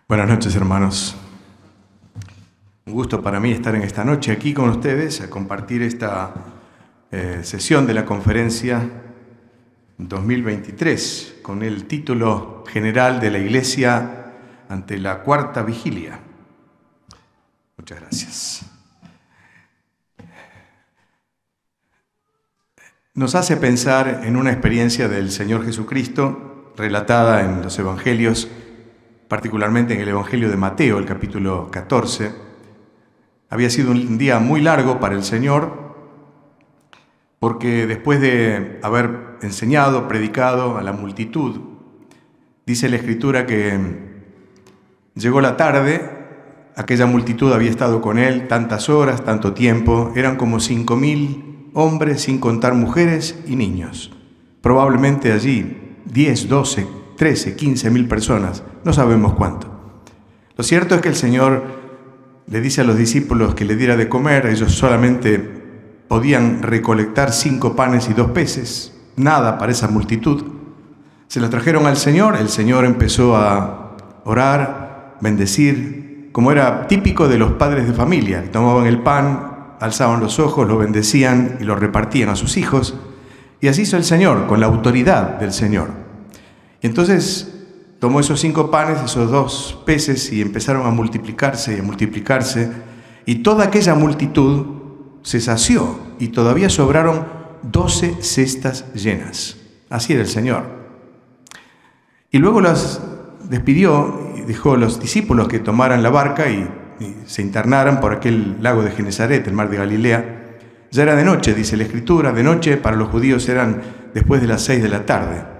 Buenas noches, hermanos. Un gusto para mí estar en esta noche aquí con ustedes a compartir esta sesión de la conferencia 2023 con el título general de la Iglesia ante la Cuarta Vigilia. Muchas gracias. Nos hace pensar en una experiencia del Señor Jesucristo relatada en los Evangelios, particularmente en el Evangelio de Mateo, el capítulo 14. Había sido un día muy largo para el Señor, porque después de haber enseñado, predicado a la multitud, dice la Escritura que llegó la tarde, aquella multitud había estado con Él tantas horas, tanto tiempo, eran como 5.000 hombres, sin contar mujeres y niños. Probablemente allí 10, 12, 13, 15.000 personas, no sabemos cuánto. Lo cierto es que el Señor le dice a los discípulos que le diera de comer. Ellos solamente podían recolectar 5 panes y 2 peces, nada para esa multitud. Se los trajeron al Señor, el Señor empezó a orar, bendecir, como era típico de los padres de familia. Tomaban el pan, alzaban los ojos, lo bendecían y lo repartían a sus hijos. Y así hizo el Señor, con la autoridad del Señor. Y entonces tomó esos 5 panes, esos 2 peces, y empezaron a multiplicarse y a multiplicarse, y toda aquella multitud se sació, y todavía sobraron 12 cestas llenas. Así era el Señor. Y luego los despidió y dejó a los discípulos que tomaran la barca y se internaran por aquel lago de Genesaret, el mar de Galilea. Ya era de noche, dice la Escritura. De noche para los judíos eran después de las 6 de la tarde.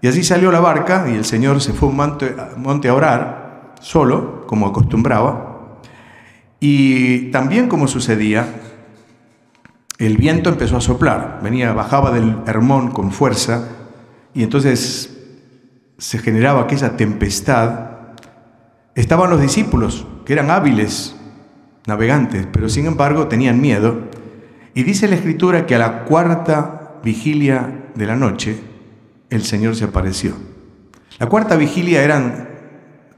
Y así salió la barca y el Señor se fue a un monte a orar, solo, como acostumbraba. Y también, como sucedía, el viento empezó a soplar. Bajaba del Hermón con fuerza, y entonces se generaba aquella tempestad. Estaban los discípulos, que eran hábiles navegantes, pero sin embargo tenían miedo. Y dice la Escritura que a la cuarta vigilia de la noche, el Señor se apareció. La cuarta vigilia eran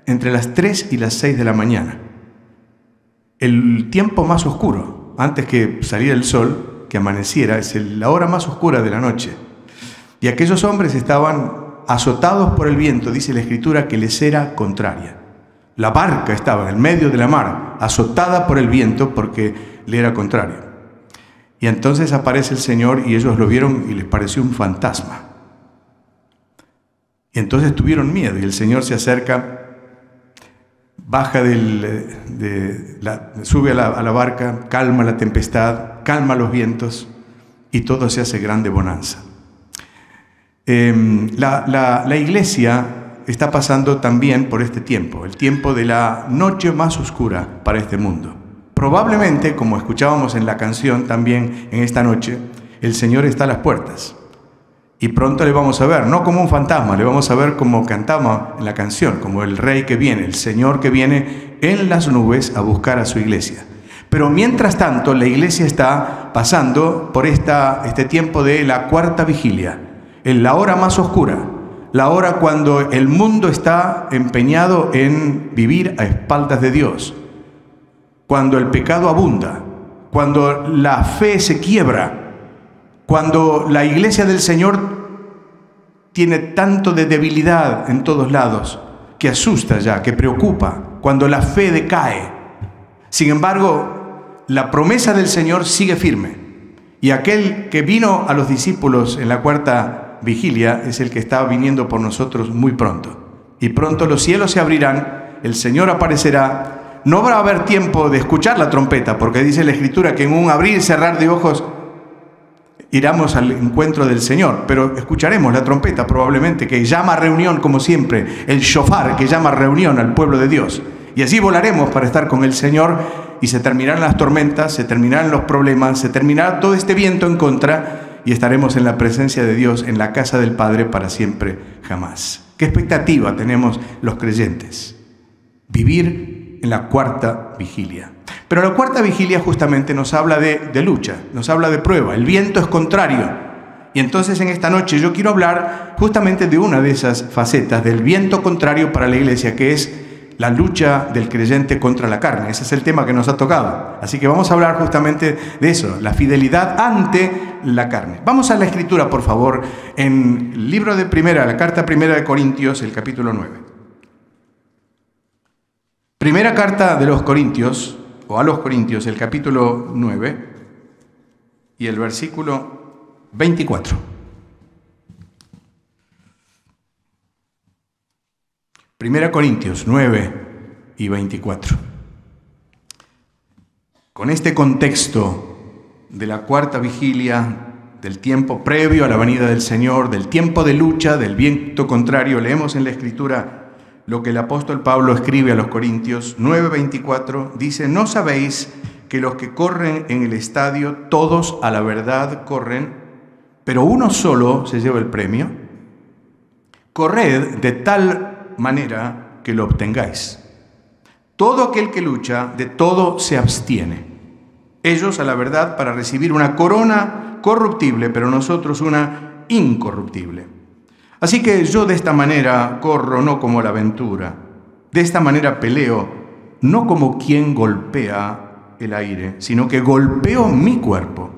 entre las 3 y las 6 de la mañana. El tiempo más oscuro, antes que saliera el sol, que amaneciera, es la hora más oscura de la noche. Y aquellos hombres estaban azotados por el viento, dice la Escritura, que les era contraria. La barca estaba en el medio de la mar, azotada por el viento porque le era contrario. Y entonces aparece el Señor y ellos lo vieron y les pareció un fantasma. Y entonces tuvieron miedo y el Señor se acerca, baja sube a la barca, calma la tempestad, calma los vientos y todo se hace grande bonanza. La iglesia está pasando también por este tiempo, el tiempo de la noche más oscura para este mundo. Probablemente, como escuchábamos en la canción también en esta noche, el Señor está a las puertas. Y pronto le vamos a ver, no como un fantasma, le vamos a ver como cantamos en la canción, como el Rey que viene, el Señor que viene en las nubes a buscar a su iglesia. Pero mientras tanto, la iglesia está pasando por este tiempo de la cuarta vigilia, en la hora más oscura, la hora cuando el mundo está empeñado en vivir a espaldas de Dios, cuando el pecado abunda, cuando la fe se quiebra, cuando la iglesia del Señor tiene tanto de debilidad en todos lados, que asusta ya, que preocupa, cuando la fe decae. Sin embargo, la promesa del Señor sigue firme. Y aquel que vino a los discípulos en la cuarta vigilia es el que está viniendo por nosotros muy pronto. Y pronto los cielos se abrirán, el Señor aparecerá. No va a haber tiempo de escuchar la trompeta, porque dice la Escritura que en un abrir y cerrar de ojos iremos al encuentro del Señor, pero escucharemos la trompeta probablemente, que llama a reunión como siempre, el shofar que llama a reunión al pueblo de Dios. Y allí volaremos para estar con el Señor y se terminarán las tormentas, se terminarán los problemas, se terminará todo este viento en contra y estaremos en la presencia de Dios, en la casa del Padre para siempre, jamás. ¿Qué expectativa tenemos los creyentes? Vivir en la cuarta vigilia. Pero la cuarta vigilia justamente nos habla de lucha, nos habla de prueba. El viento es contrario. Y entonces en esta noche yo quiero hablar justamente de una de esas facetas del viento contrario para la iglesia, que es la lucha del creyente contra la carne. Ese es el tema que nos ha tocado. Así que vamos a hablar justamente de eso, la fidelidad ante la carne. Vamos a la Escritura, por favor, en el libro de la carta primera de Corintios, el capítulo 9. Primera carta de los Corintios, o a los Corintios, el capítulo 9 y el versículo 24. Primera Corintios 9 y 24. Con este contexto de la cuarta vigilia, del tiempo previo a la venida del Señor, del tiempo de lucha, del viento contrario, leemos en la Escritura lo que el apóstol Pablo escribe a los Corintios 9:24. Dice: ¿no sabéis que los que corren en el estadio, todos a la verdad corren, pero uno solo se lleva el premio? Corred de tal manera que lo obtengáis. Todo aquel que lucha, de todo se abstiene. Ellos a la verdad para recibir una corona corruptible, pero nosotros una incorruptible. Así que yo de esta manera corro, no como la aventura. De esta manera peleo, no como quien golpea el aire, sino que golpeo mi cuerpo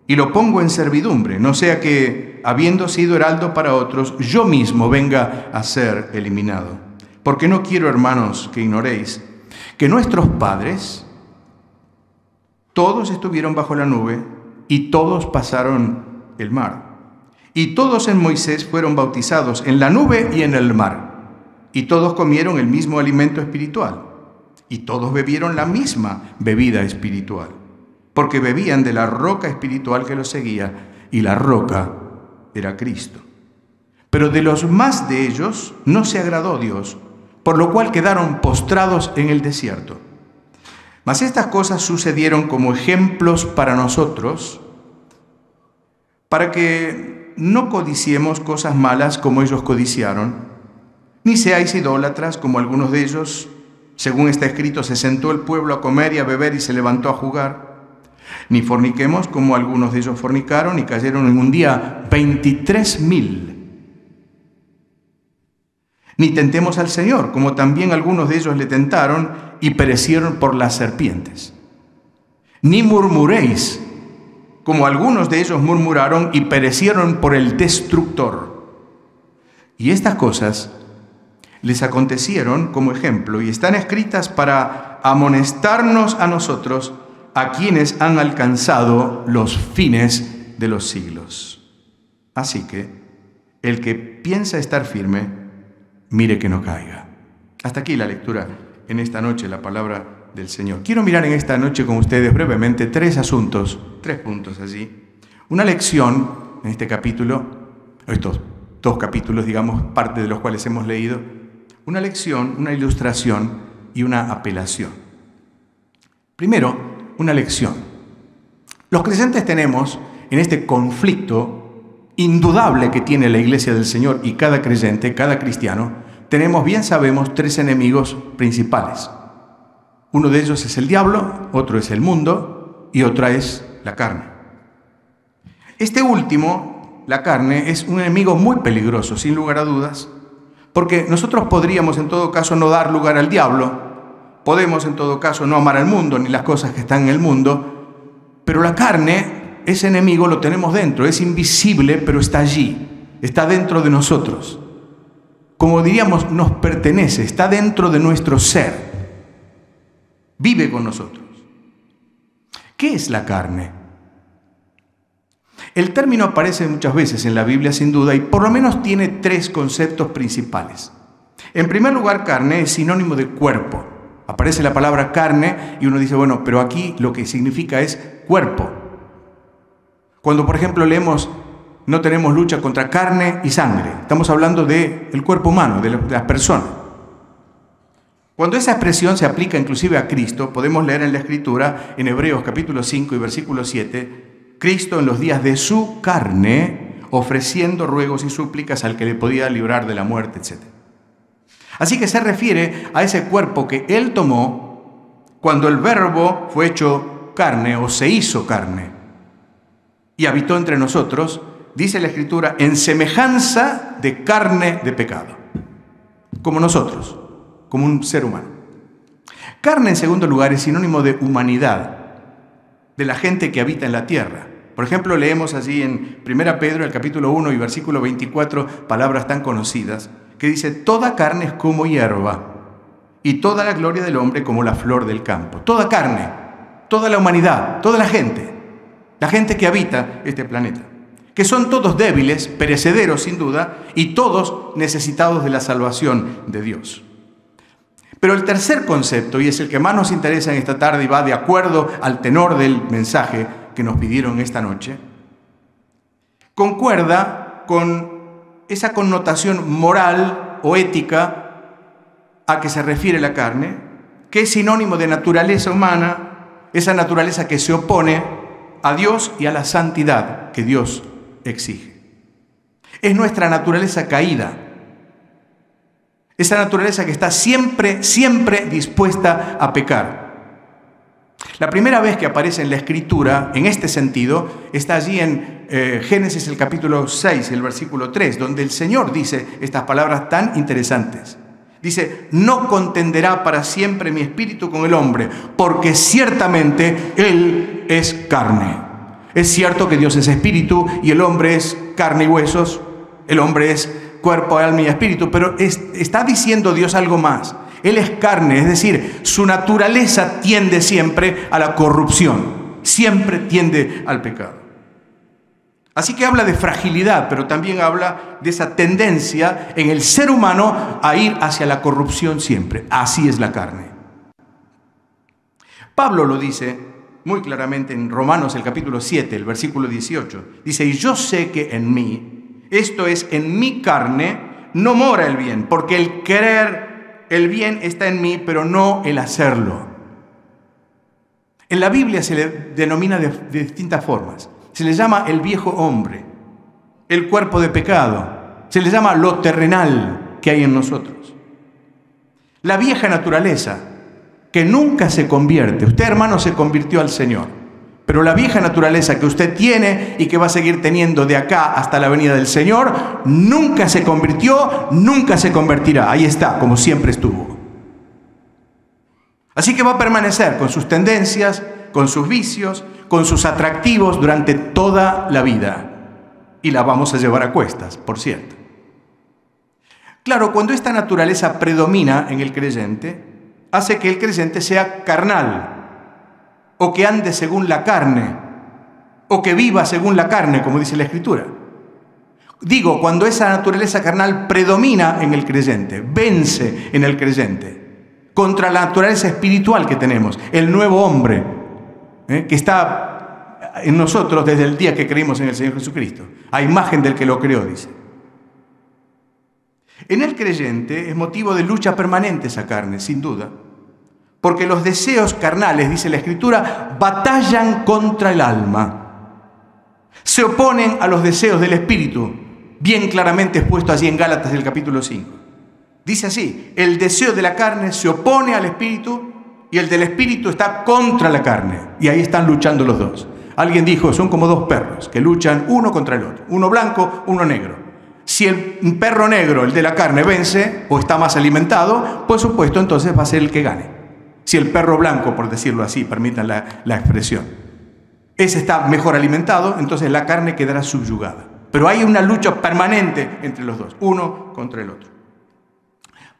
y lo pongo en servidumbre, no sea que, habiendo sido heraldo para otros, yo mismo venga a ser eliminado. Porque no quiero, hermanos, que ignoréis que nuestros padres todos estuvieron bajo la nube y todos pasaron el mar. Y todos en Moisés fueron bautizados en la nube y en el mar. Y todos comieron el mismo alimento espiritual. Y todos bebieron la misma bebida espiritual. Porque bebían de la roca espiritual que los seguía, y la roca era Cristo. Pero de los más de ellos no se agradó Dios, por lo cual quedaron postrados en el desierto. Mas estas cosas sucedieron como ejemplos para nosotros, para que no codiciemos cosas malas como ellos codiciaron, ni seáis idólatras como algunos de ellos. Según está escrito, se sentó el pueblo a comer y a beber y se levantó a jugar. Ni forniquemos como algunos de ellos fornicaron y cayeron en un día 23,000. Ni tentemos al Señor, como también algunos de ellos le tentaron y perecieron por las serpientes. Ni murmuréis, como algunos de ellos murmuraron y perecieron por el destructor. Y estas cosas les acontecieron como ejemplo y están escritas para amonestarnos a nosotros, a quienes han alcanzado los fines de los siglos. Así que el que piensa estar firme, mire que no caiga. Hasta aquí la lectura en esta noche, la palabra del Señor. Quiero mirar en esta noche con ustedes brevemente tres puntos allí. Una lección en este capítulo, estos dos capítulos, digamos, parte de los cuales hemos leído. Una lección, una ilustración y una apelación. Primero, una lección. Los creyentes tenemos en este conflicto indudable que tiene la Iglesia del Señor y cada creyente, cada cristiano, tenemos, bien sabemos, tres enemigos principales. Uno de ellos es el diablo, otro es el mundo y otra es la carne. Este último, la carne, es un enemigo muy peligroso, sin lugar a dudas, porque nosotros podríamos en todo caso no dar lugar al diablo, podemos en todo caso no amar al mundo ni las cosas que están en el mundo, pero la carne, ese enemigo lo tenemos dentro, es invisible, pero está allí, está dentro de nosotros. Como diríamos, nos pertenece, está dentro de nuestro ser, vive con nosotros. ¿Qué es la carne? El término aparece muchas veces en la Biblia sin duda y por lo menos tiene tres conceptos principales. En primer lugar, carne es sinónimo de cuerpo. Aparece la palabra carne y uno dice, bueno, pero aquí lo que significa es cuerpo. Cuando, por ejemplo, leemos, no tenemos lucha contra carne y sangre, estamos hablando del cuerpo humano, de las personas. Cuando esa expresión se aplica inclusive a Cristo, podemos leer en la Escritura, en Hebreos capítulo 5 y versículo 7, Cristo en los días de su carne, ofreciendo ruegos y súplicas al que le podía librar de la muerte, etc. Así que se refiere a ese cuerpo que Él tomó cuando el Verbo fue hecho carne o se hizo carne y habitó entre nosotros, dice la Escritura, en semejanza de carne de pecado, como nosotros, como un ser humano. Carne, en segundo lugar, es sinónimo de humanidad, de la gente que habita en la tierra. Por ejemplo, leemos allí en 1 Pedro, el capítulo 1 y versículo 24, palabras tan conocidas, que dice: toda carne es como hierba, y toda la gloria del hombre como la flor del campo. Toda carne, toda la humanidad, toda la gente que habita este planeta, que son todos débiles, perecederos sin duda, y todos necesitados de la salvación de Dios. Pero el tercer concepto, y es el que más nos interesa en esta tarde y va de acuerdo al tenor del mensaje que nos pidieron esta noche, concuerda con esa connotación moral o ética a que se refiere la carne, que es sinónimo de naturaleza humana, esa naturaleza que se opone a Dios y a la santidad que Dios exige. Es nuestra naturaleza caída, esa naturaleza que está siempre dispuesta a pecar. La primera vez que aparece en la Escritura, en este sentido, está allí en Génesis el capítulo 6, el versículo 3, donde el Señor dice estas palabras tan interesantes. Dice: no contenderá para siempre mi espíritu con el hombre, porque ciertamente él es carne. Es cierto que Dios es espíritu y el hombre es carne y huesos, el hombre es cuerpo, alma y espíritu, pero está diciendo Dios algo más. Él es carne, es decir, su naturaleza tiende siempre a la corrupción, siempre tiende al pecado. Así que habla de fragilidad, pero también habla de esa tendencia en el ser humano a ir hacia la corrupción siempre. Así es la carne. Pablo lo dice muy claramente en Romanos el capítulo 7, el versículo 18. Dice: y yo sé que en mí, esto es, en mi carne, no mora el bien, porque el querer el bien está en mí, pero no el hacerlo. En la Biblia se le denomina de distintas formas. Se le llama el viejo hombre, el cuerpo de pecado. Se le llama lo terrenal que hay en nosotros. La vieja naturaleza, que nunca se convierte. Usted, hermano, se convirtió al Señor. Pero la vieja naturaleza que usted tiene y que va a seguir teniendo de acá hasta la venida del Señor, nunca se convirtió, nunca se convertirá. Ahí está, como siempre estuvo. Así que va a permanecer con sus tendencias, con sus vicios, con sus atractivos durante toda la vida. Y la vamos a llevar a cuestas, por cierto. Claro, cuando esta naturaleza predomina en el creyente, hace que el creyente sea carnal, o que ande según la carne, o que viva según la carne, como dice la Escritura. Digo, cuando esa naturaleza carnal predomina en el creyente, vence en el creyente, contra la naturaleza espiritual que tenemos, el nuevo hombre, que está en nosotros desde el día que creímos en el Señor Jesucristo, a imagen del que lo creó, dice. En el creyente es motivo de lucha permanente esa carne, sin duda, porque los deseos carnales, dice la Escritura, batallan contra el alma, se oponen a los deseos del Espíritu, bien claramente expuesto allí en Gálatas del capítulo 5. Dice así: el deseo de la carne se opone al Espíritu y el del Espíritu está contra la carne. Y ahí están luchando los dos. Alguien dijo: son como dos perros que luchan uno contra el otro. Uno blanco, uno negro. Si el perro negro, el de la carne, vence o está más alimentado, por supuesto, entonces va a ser el que gane. Si el perro blanco, por decirlo así, permitan la expresión, ese está mejor alimentado, entonces la carne quedará subyugada. Pero hay una lucha permanente entre los dos, uno contra el otro.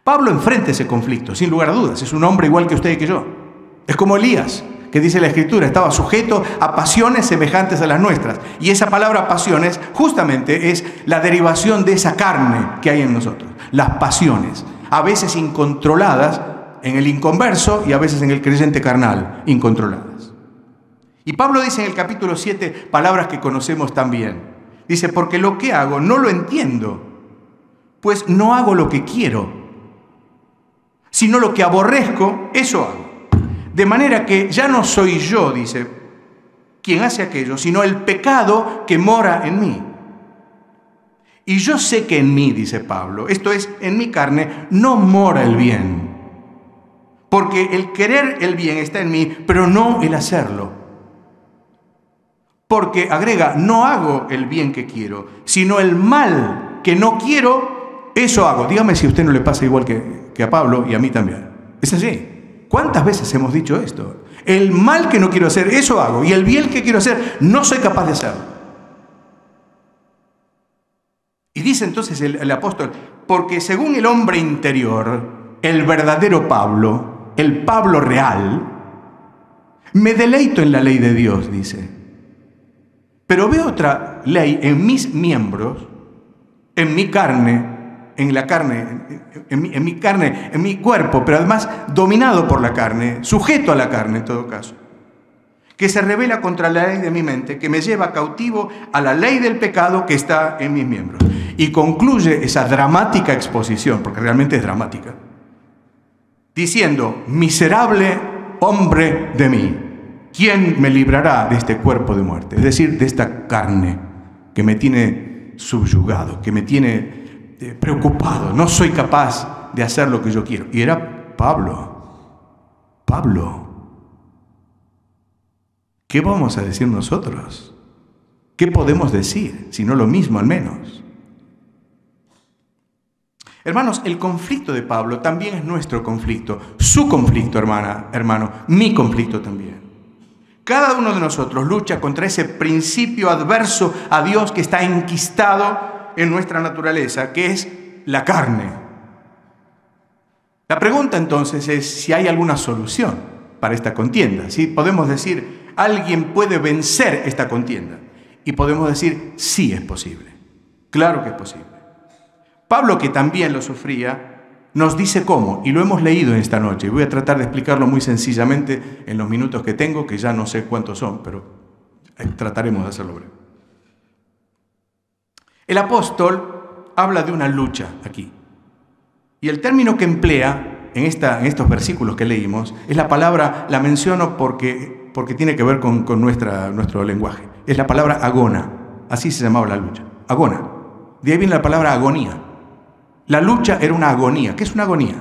Pablo enfrenta ese conflicto, sin lugar a dudas. Es un hombre igual que usted y que yo. Es como Elías, que dice la Escritura, estaba sujeto a pasiones semejantes a las nuestras. Y esa palabra pasiones justamente es la derivación de esa carne que hay en nosotros. Las pasiones, a veces incontroladas en el inconverso y a veces en el creyente carnal, incontroladas. Y Pablo dice en el capítulo 7 palabras que conocemos también. Dice: porque lo que hago no lo entiendo, pues no hago lo que quiero, sino lo que aborrezco, eso hago. De manera que ya no soy yo, dice, quien hace aquello, sino el pecado que mora en mí. Y yo sé que en mí, dice Pablo, esto es, en mi carne, no mora el bien. Porque el querer el bien está en mí, pero no el hacerlo. Porque, agrega, no hago el bien que quiero, sino el mal que no quiero, eso hago. Dígame si a usted no le pasa igual que a Pablo y a mí también. Es así. ¿Cuántas veces hemos dicho esto? El mal que no quiero hacer, eso hago. Y el bien que quiero hacer, no soy capaz de hacerlo. Y dice entonces el apóstol, porque según el hombre interior, el verdadero Pablo, el Pablo real, me deleito en la ley de Dios, dice. Pero veo otra ley en mis miembros, en mi carne, en mi cuerpo, pero además dominado por la carne, sujeto a la carne en todo caso, que se revela contra la ley de mi mente, que me lleva cautivo a la ley del pecado que está en mis miembros. Y concluye esa dramática exposición, porque realmente es dramática, diciendo, miserable hombre de mí, ¿quién me librará de este cuerpo de muerte? Es decir, de esta carne que me tiene subyugado, que me tiene preocupado. No soy capaz de hacer lo que yo quiero. Y era Pablo. ¿Qué vamos a decir nosotros? ¿Qué podemos decir? Si no lo mismo al menos. Hermanos, el conflicto de Pablo también es nuestro conflicto. Su conflicto, hermano, mi conflicto también. Cada uno de nosotros lucha contra ese principio adverso a Dios que está enquistado en nuestra naturaleza, que es la carne. La pregunta entonces es si hay alguna solución para esta contienda. ¿Sí? Podemos decir, alguien puede vencer esta contienda. Y podemos decir, sí es posible. Claro que es posible. Pablo, que también lo sufría, nos dice cómo, y lo hemos leído en esta noche. Voy a tratar de explicarlo muy sencillamente en los minutos que tengo, que ya no sé cuántos son, pero trataremos de hacerlo breve. El apóstol habla de una lucha aquí. Y el término que emplea en estos versículos que leímos es la palabra, la menciono porque tiene que ver con nuestro lenguaje. Es la palabra agona. Así se llamaba la lucha. Agona. De ahí viene la palabra agonía. La lucha era una agonía. ¿Qué es una agonía?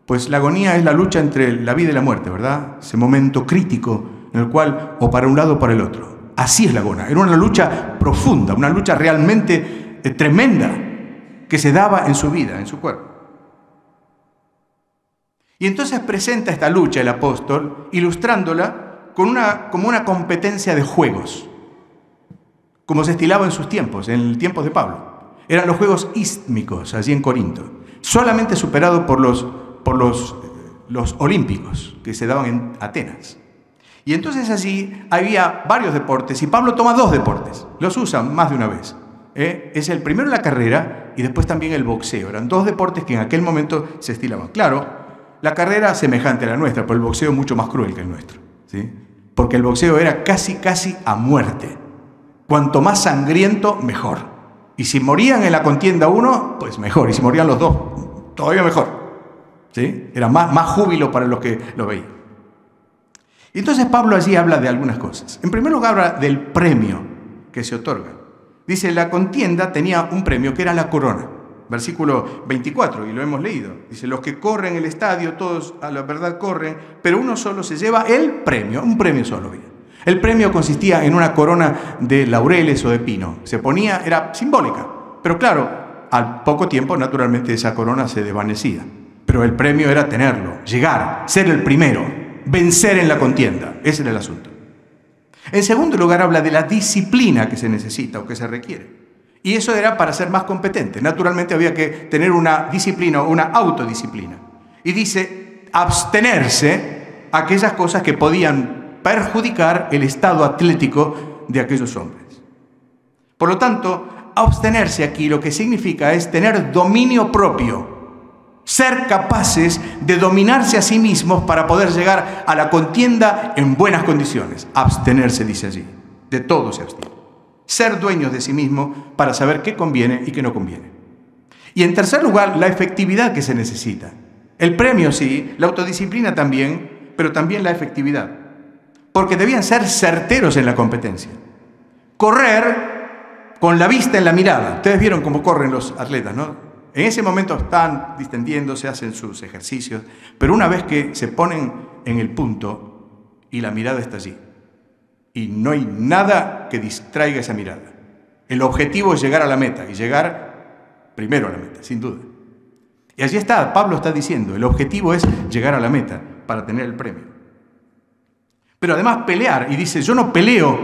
Pues la agonía es la lucha entre la vida y la muerte, ¿verdad? Ese momento crítico en el cual o para un lado o para el otro. Así es la agona. Era una lucha profunda, una lucha realmente tremenda que se daba en su vida, en su cuerpo. Y entonces presenta esta lucha el apóstol, ilustrándola como una competencia de juegos, como se estilaba en sus tiempos, en el tiempo de Pablo. Eran los juegos ístmicos, allí en Corinto, solamente superado por los olímpicos que se daban en Atenas. Y entonces allí había varios deportes, y Pablo toma dos deportes, los usa más de una vez. Es el primero la carrera y después también el boxeo. Eran dos deportes que en aquel momento se estilaban. Claro, la carrera semejante a la nuestra, pero el boxeo mucho más cruel que el nuestro, ¿sí? Porque el boxeo era casi a muerte. Cuanto más sangriento, mejor. Y si morían en la contienda uno, pues mejor. Y si morían los dos, todavía mejor, ¿sí? Era más júbilo para los que lo veían. Y entonces Pablo allí habla de algunas cosas. En primer lugar, habla del premio que se otorga. Dice, la contienda tenía un premio que era la corona. Versículo 24, y lo hemos leído. Dice, los que corren el estadio, todos a la verdad corren, pero uno solo se lleva el premio, un premio solo. El premio consistía en una corona de laureles o de pino. Se ponía, era simbólica. Pero claro, al poco tiempo, naturalmente, esa corona se desvanecía. Pero el premio era tenerlo, llegar, ser el primero, vencer en la contienda. Ese era el asunto. En segundo lugar, habla de la disciplina que se necesita o que se requiere. Y eso era para ser más competente. Naturalmente había que tener una disciplina o una autodisciplina. Y dice, abstenerse a aquellas cosas que podían perjudicar el estado atlético de aquellos hombres. Por lo tanto, abstenerse aquí lo que significa es tener dominio propio. Ser capaces de dominarse a sí mismos para poder llegar a la contienda en buenas condiciones. Abstenerse, dice allí. De todo se abstiene. Ser dueños de sí mismo para saber qué conviene y qué no conviene. Y en tercer lugar, la efectividad que se necesita. El premio sí, la autodisciplina también, pero también la efectividad. Porque debían ser certeros en la competencia. Correr con la vista en la mirada. Ustedes vieron cómo corren los atletas, ¿no? En ese momento están distendiéndose, hacen sus ejercicios, pero una vez que se ponen en el punto y la mirada está allí, y no hay nada que distraiga esa mirada. El objetivo es llegar a la meta, y llegar primero a la meta, sin duda. Y allí está, Pablo está diciendo, el objetivo es llegar a la meta para tener el premio. Pero además pelear, y dice, yo no peleo,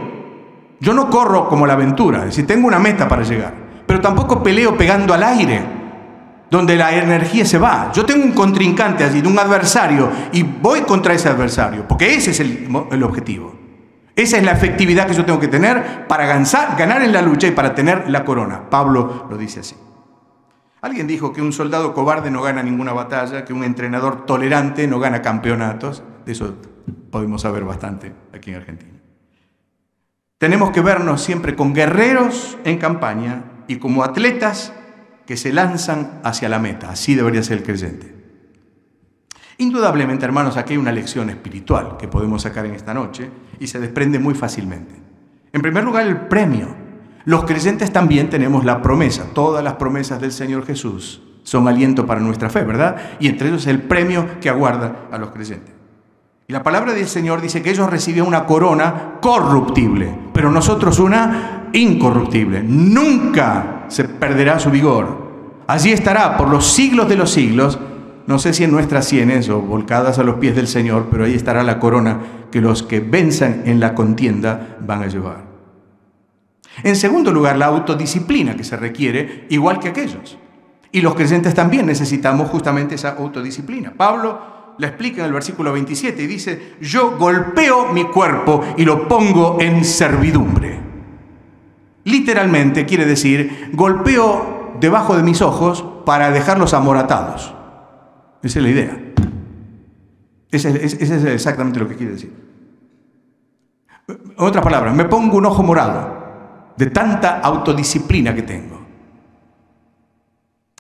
yo no corro como la aventura, es decir, tengo una meta para llegar, pero tampoco peleo pegando al aire, donde la energía se va. Yo tengo un contrincante allí, un adversario, y voy contra ese adversario, porque ese es el objetivo. Esa es la efectividad que yo tengo que tener para ganar en la lucha y para tener la corona. Pablo lo dice así. Alguien dijo que un soldado cobarde no gana ninguna batalla, que un entrenador tolerante no gana campeonatos. De eso podemos saber bastante aquí en Argentina. Tenemos que vernos siempre con guerreros en campaña y como atletas que se lanzan hacia la meta. Así debería ser el creyente. Indudablemente, hermanos, aquí hay una lección espiritual que podemos sacar en esta noche y se desprende muy fácilmente. En primer lugar, el premio. Los creyentes también tenemos la promesa. Todas las promesas del Señor Jesús son aliento para nuestra fe, ¿verdad? Y entre ellos el premio que aguarda a los creyentes. Y la palabra del Señor dice que ellos recibían una corona corruptible, pero nosotros una incorruptible. Nunca se perderá su vigor. Allí estará por los siglos de los siglos. No sé si en nuestras sienes o volcadas a los pies del Señor, pero ahí estará la corona que los que venzan en la contienda van a llevar. En segundo lugar, la autodisciplina que se requiere, igual que aquellos. Y los creyentes también necesitamos justamente esa autodisciplina. Pablo la explica en el versículo 27 y dice, yo golpeo mi cuerpo y lo pongo en servidumbre. Literalmente quiere decir, golpeo debajo de mis ojos para dejarlos amoratados. Esa es la idea. Ese es exactamente lo que quiere decir. En otras palabras, me pongo un ojo morado de tanta autodisciplina que tengo.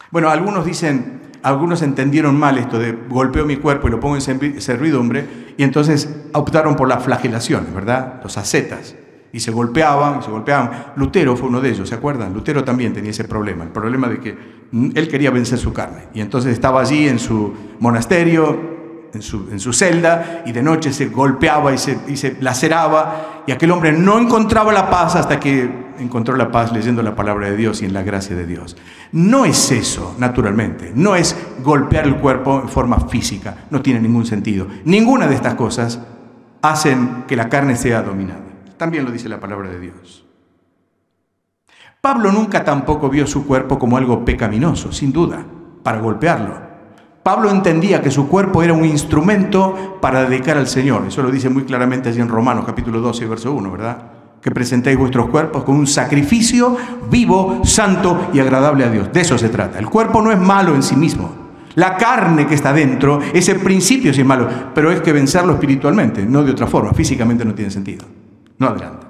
Bueno, algunos entendieron mal esto de golpeo mi cuerpo y lo pongo en servidumbre, y entonces optaron por las flagelaciones, ¿verdad? Los ascetas. Y se golpeaban. Lutero fue uno de ellos, ¿se acuerdan? Lutero también tenía ese problema, el problema de que él quería vencer su carne. Y entonces estaba allí en su monasterio, en su celda, y de noche se golpeaba y se laceraba, y aquel hombre no encontraba la paz hasta que encontró la paz leyendo la palabra de Dios y en la gracia de Dios. No es eso, naturalmente, no es golpear el cuerpo en forma física, no tiene ningún sentido. Ninguna de estas cosas hacen que la carne sea dominada. También lo dice la palabra de Dios. Pablo nunca tampoco vio su cuerpo como algo pecaminoso, sin duda, para golpearlo. Pablo entendía que su cuerpo era un instrumento para dedicar al Señor. Eso lo dice muy claramente allí en Romanos, capítulo 12, verso 1, ¿verdad? Que presentéis vuestros cuerpos como un sacrificio vivo, santo y agradable a Dios. De eso se trata. El cuerpo no es malo en sí mismo. La carne que está dentro, ese principio sí es malo, pero es que vencerlo espiritualmente, no de otra forma. Físicamente no tiene sentido. No adelanta.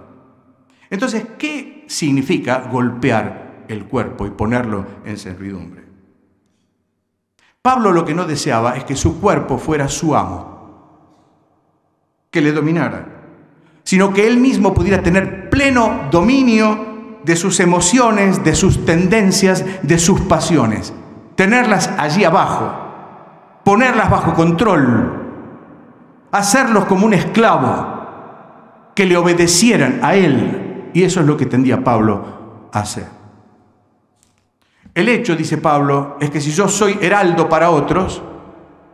Entonces, ¿qué significa golpear el cuerpo y ponerlo en servidumbre? Pablo lo que no deseaba es que su cuerpo fuera su amo, que le dominara, sino que él mismo pudiera tener pleno dominio de sus emociones, de sus tendencias, de sus pasiones, tenerlas allí abajo, ponerlas bajo control, hacerlos como un esclavo, que le obedecieran a él, y eso es lo que tendía Pablo a hacer. El hecho, dice Pablo, es que si yo soy heraldo para otros,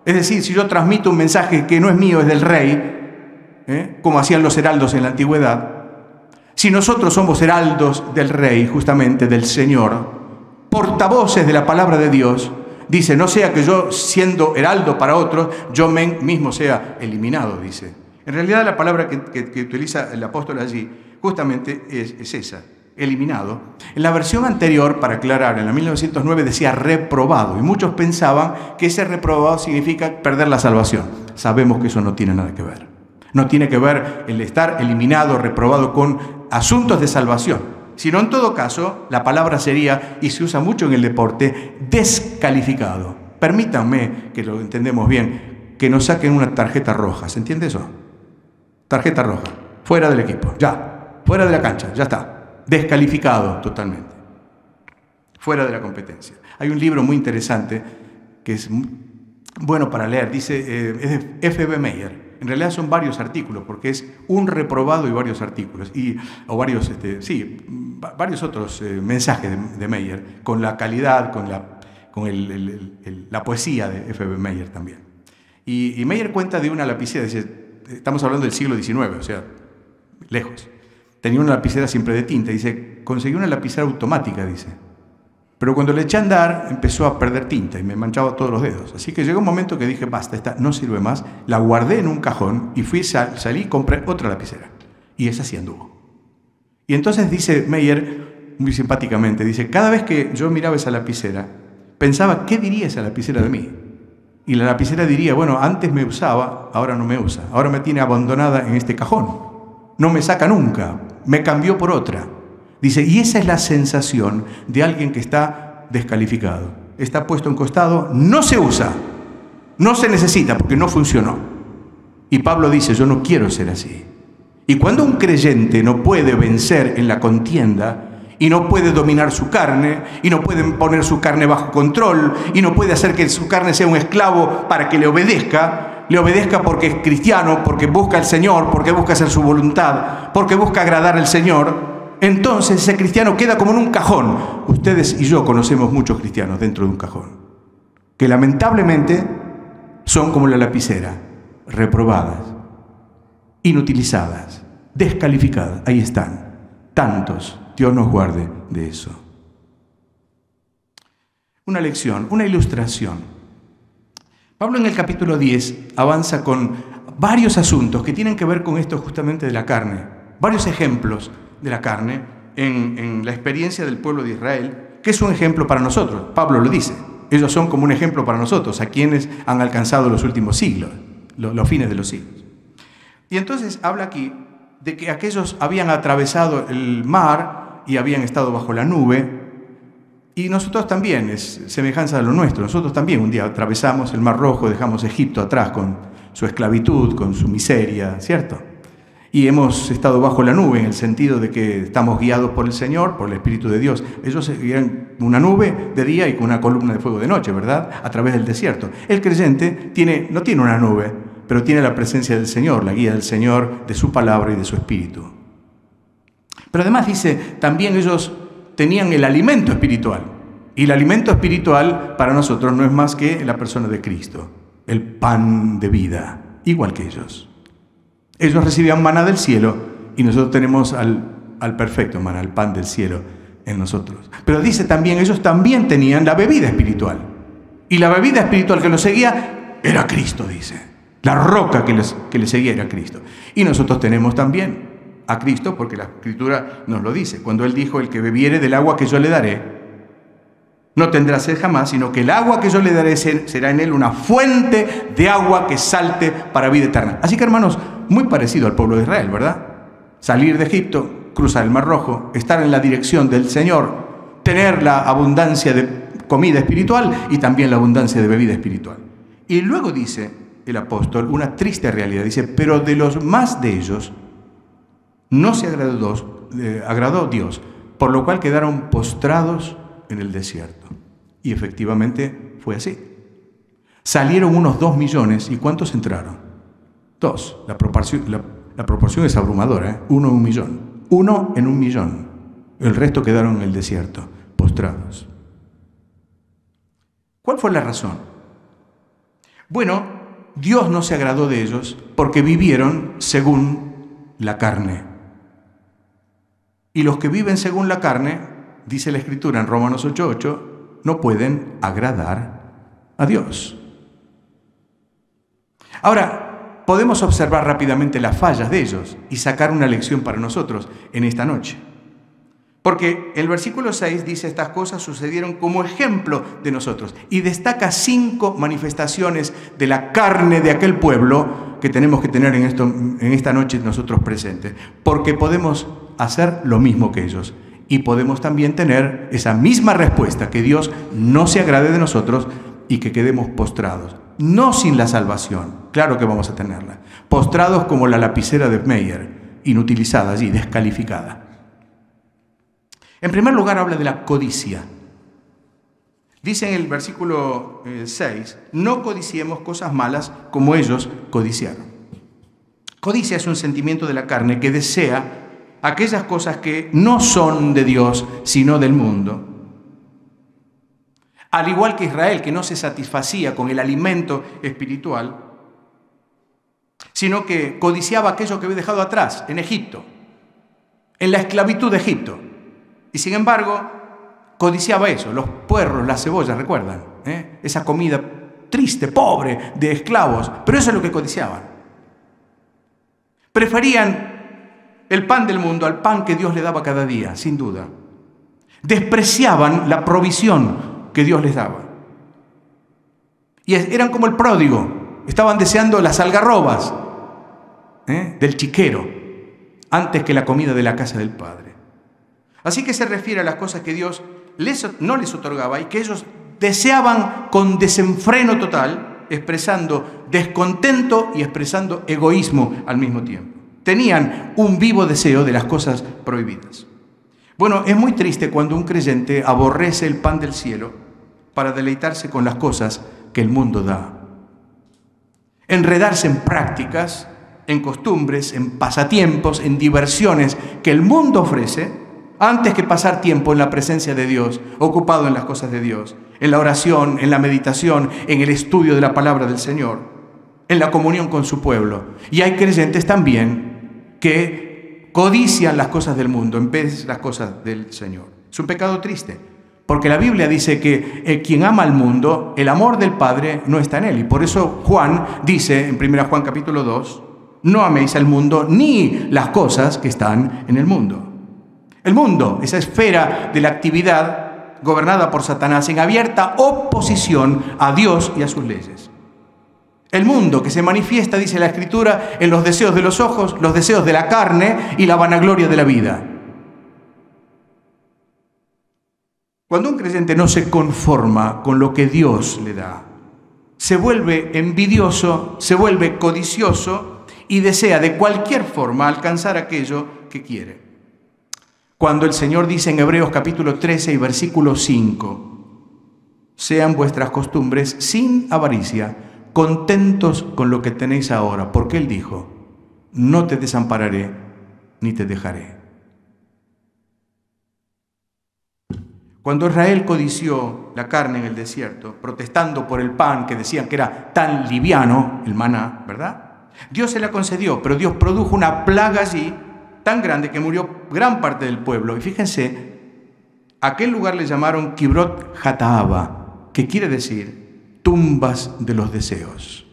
es decir, si yo transmito un mensaje que no es mío, es del rey, como hacían los heraldos en la antigüedad, si nosotros somos heraldos del rey, justamente del Señor, portavoces de la palabra de Dios, dice, no sea que yo, siendo heraldo para otros, yo mismo sea eliminado, dice. En realidad la palabra que utiliza el apóstol allí justamente es esa. Eliminado. En la versión anterior, para aclarar, en la 1909 decía reprobado, y muchos pensaban que ese reprobado significa perder la salvación. Sabemos que eso no tiene nada que ver. No tiene que ver el estar eliminado, reprobado con asuntos de salvación, sino en todo caso, la palabra sería, y se usa mucho en el deporte, descalificado. Permítanme, que lo entendemos bien, que nos saquen una tarjeta roja. ¿Se entiende eso? Tarjeta roja. Fuera del equipo. Ya. Fuera de la cancha. Ya está. Descalificado totalmente, fuera de la competencia. Hay un libro muy interesante que es bueno para leer, dice, es de F.B. Meyer. En realidad son varios artículos, porque es un reprobado y varios artículos, o varios, varios otros mensajes de Meyer, con la calidad, con la poesía de F.B. Meyer también. Y Meyer cuenta de una lapicera, dice, estamos hablando del siglo XIX, o sea, lejos. Tenía una lapicera siempre de tinta, dice, conseguí una lapicera automática, dice. Pero cuando le eché a andar, empezó a perder tinta y me manchaba todos los dedos. Así que llegó un momento que dije, basta, esta no sirve más. La guardé en un cajón y salí y compré otra lapicera. Y esa sí anduvo. Y entonces dice Meyer, muy simpáticamente, dice, cada vez que yo miraba esa lapicera, pensaba, ¿qué diría esa lapicera de mí? Y la lapicera diría, bueno, antes me usaba, ahora no me usa. Ahora me tiene abandonada en este cajón. No me saca nunca, me cambió por otra. Dice, y esa es la sensación de alguien que está descalificado. Está puesto en costado, no se usa, no se necesita porque no funcionó. Y Pablo dice, yo no quiero ser así. Y cuando un creyente no puede vencer en la contienda, y no puede dominar su carne, y no puede poner su carne bajo control, y no puede hacer que su carne sea un esclavo para que le obedezca porque es cristiano, porque busca al Señor, porque busca hacer su voluntad, porque busca agradar al Señor, entonces ese cristiano queda como en un cajón. Ustedes y yo conocemos muchos cristianos dentro de un cajón, que lamentablemente son como la lapicera, reprobadas, inutilizadas, descalificadas. Ahí están, tantos. Dios nos guarde de eso. Una lección, una ilustración. Pablo en el capítulo 10 avanza con varios asuntos que tienen que ver con esto justamente de la carne, varios ejemplos de la carne en la experiencia del pueblo de Israel, que es un ejemplo para nosotros. Pablo lo dice, ellos son como un ejemplo para nosotros, a quienes han alcanzado los últimos siglos, los fines de los siglos. Y entonces habla aquí de que aquellos habían atravesado el mar y habían estado bajo la nube, y nosotros también, es semejanza de lo nuestro, nosotros también un día atravesamos el Mar Rojo, dejamos Egipto atrás con su esclavitud, con su miseria, ¿cierto? Y hemos estado bajo la nube en el sentido de que estamos guiados por el Señor, por el Espíritu de Dios. Ellos seguían una nube de día y con una columna de fuego de noche, ¿verdad? A través del desierto. El creyente no tiene una nube, pero tiene la presencia del Señor, la guía del Señor, de su palabra y de su Espíritu. Pero además dice, también ellos tenían el alimento espiritual. Y el alimento espiritual para nosotros no es más que la persona de Cristo, el pan de vida, igual que ellos. Ellos recibían maná del cielo y nosotros tenemos al perfecto maná, al pan del cielo en nosotros. Pero dice también, ellos también tenían la bebida espiritual. Y la bebida espiritual que los seguía era Cristo, dice. La roca que les seguía era Cristo. Y nosotros tenemos también a Cristo, porque la Escritura nos lo dice. Cuando Él dijo, el que bebiere del agua que yo le daré, no tendrá sed jamás, sino que el agua que yo le daré será en él una fuente de agua que salte para vida eterna. Así que, hermanos, muy parecido al pueblo de Israel, ¿verdad? Salir de Egipto, cruzar el Mar Rojo, estar en la dirección del Señor, tener la abundancia de comida espiritual y también la abundancia de bebida espiritual. Y luego dice el apóstol una triste realidad, dice, pero de los más de ellos no se agradó Dios, por lo cual quedaron postrados en el desierto. Y efectivamente fue así. Salieron unos 2 millones. ¿Y cuántos entraron? 2. La proporción es abrumadora, ¿eh? 1 en 1 millón. 1 en 1 millón. El resto quedaron en el desierto, postrados. ¿Cuál fue la razón? Bueno, Dios no se agradó de ellos porque vivieron según la carne. Y los que viven según la carne, dice la Escritura en Romanos 8:8, no pueden agradar a Dios. Ahora, podemos observar rápidamente las fallas de ellos y sacar una lección para nosotros en esta noche. Porque el versículo 6 dice, estas cosas sucedieron como ejemplo de nosotros. Y destaca 5 manifestaciones de la carne de aquel pueblo que tenemos que tener en esta noche nosotros presentes. Porque podemos hacer lo mismo que ellos. Y podemos también tener esa misma respuesta, que Dios no se agrade de nosotros y que quedemos postrados. No sin la salvación, claro que vamos a tenerla. Postrados como la lapicera de Meyer, inutilizada allí, descalificada. En primer lugar habla de la codicia. Dice en el versículo 6, no codiciemos cosas malas como ellos codiciaron. Codicia es un sentimiento de la carne que desea aquellas cosas que no son de Dios, sino del mundo. Al igual que Israel, que no se satisfacía con el alimento espiritual, sino que codiciaba aquello que había dejado atrás, en Egipto, en la esclavitud de Egipto. Y sin embargo, codiciaba eso, los puerros, las cebollas, ¿recuerdan? Esa comida triste, pobre, de esclavos, pero eso es lo que codiciaban. Preferían el pan del mundo al pan que Dios le daba cada día, sin duda. Despreciaban la provisión que Dios les daba. Y eran como el pródigo, estaban deseando las algarrobas del chiquero antes que la comida de la casa del Padre. Así que se refiere a las cosas que Dios no les otorgaba y que ellos deseaban con desenfreno total, expresando descontento y expresando egoísmo al mismo tiempo. Tenían un vivo deseo de las cosas prohibidas. Bueno, es muy triste cuando un creyente aborrece el pan del cielo para deleitarse con las cosas que el mundo da. Enredarse en prácticas, en costumbres, en pasatiempos, en diversiones que el mundo ofrece, antes que pasar tiempo en la presencia de Dios, ocupado en las cosas de Dios, en la oración, en la meditación, en el estudio de la palabra del Señor, en la comunión con su pueblo. Y hay creyentes también que codician las cosas del mundo en vez de las cosas del Señor. Es un pecado triste, porque la Biblia dice que quien ama al mundo, el amor del Padre no está en él. Y por eso Juan dice en 1 Juan capítulo 2, no améis al mundo ni las cosas que están en el mundo. El mundo, esa esfera de la actividad gobernada por Satanás en abierta oposición a Dios y a sus leyes. El mundo que se manifiesta, dice la Escritura, en los deseos de los ojos, los deseos de la carne y la vanagloria de la vida. Cuando un creyente no se conforma con lo que Dios le da, se vuelve envidioso, se vuelve codicioso y desea de cualquier forma alcanzar aquello que quiere. Cuando el Señor dice en Hebreos capítulo 13 y versículo 5, sean vuestras costumbres sin avaricia, contentos con lo que tenéis ahora, porque Él dijo, no te desampararé ni te dejaré. Cuando Israel codició la carne en el desierto, protestando por el pan que decían que era tan liviano, el maná, ¿verdad? Dios se la concedió, pero Dios produjo una plaga allí tan grande que murió gran parte del pueblo. Y fíjense, a aquel lugar le llamaron Kibrot Hataaba, que quiere decir tumbas de los deseos.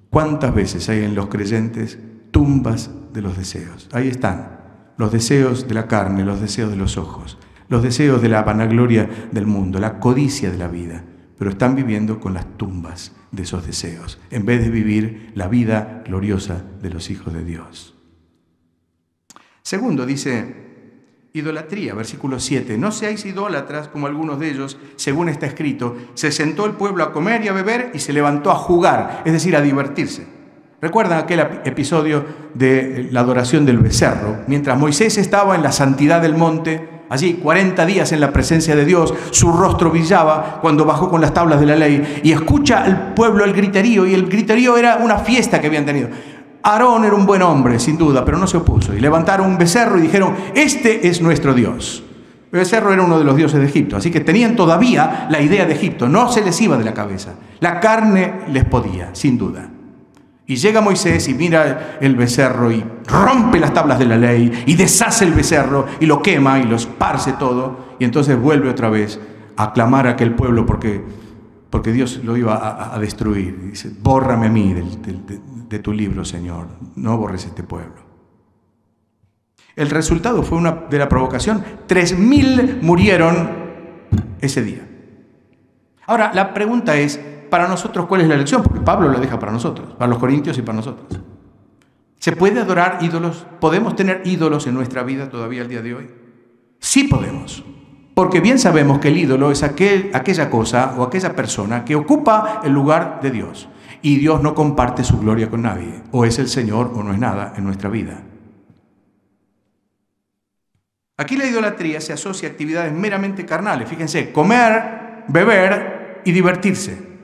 ¿Cuántas veces hay en los creyentes tumbas de los deseos? Ahí están, los deseos de la carne, los deseos de los ojos, los deseos de la vanagloria del mundo, la codicia de la vida, pero están viviendo con las tumbas de esos deseos, en vez de vivir la vida gloriosa de los hijos de Dios. Segundo, dice idolatría, versículo 7. No seáis idólatras como algunos de ellos, según está escrito. Se sentó el pueblo a comer y a beber y se levantó a jugar, es decir, a divertirse. ¿Recuerdan aquel episodio de la adoración del becerro? Mientras Moisés estaba en la santidad del monte, allí 40 días en la presencia de Dios, su rostro brillaba cuando bajó con las tablas de la ley y escucha al pueblo el griterío, y el griterío era una fiesta que habían tenido. Aarón era un buen hombre, sin duda, pero no se opuso. Y levantaron un becerro y dijeron, este es nuestro Dios. El becerro era uno de los dioses de Egipto, así que tenían todavía la idea de Egipto, no se les iba de la cabeza. La carne les podía, sin duda. Y llega Moisés y mira el becerro y rompe las tablas de la ley y deshace el becerro y lo quema y lo esparce todo. Y entonces vuelve otra vez a clamar a aquel pueblo porque Dios lo iba a destruir. Y dice, bórrame a mí de tu libro, Señor, no borres este pueblo. El resultado fue de la provocación. 3.000 murieron ese día. Ahora, la pregunta es, para nosotros, ¿cuál es la lección? Porque Pablo la deja para nosotros, para los corintios y para nosotros. ¿Se puede adorar ídolos? ¿Podemos tener ídolos en nuestra vida todavía el día de hoy? Sí podemos. Porque bien sabemos que el ídolo es aquella cosa o aquella persona que ocupa el lugar de Dios. Y Dios no comparte su gloria con nadie. O es el Señor o no es nada en nuestra vida. Aquí la idolatría se asocia a actividades meramente carnales. Fíjense, comer, beber y divertirse.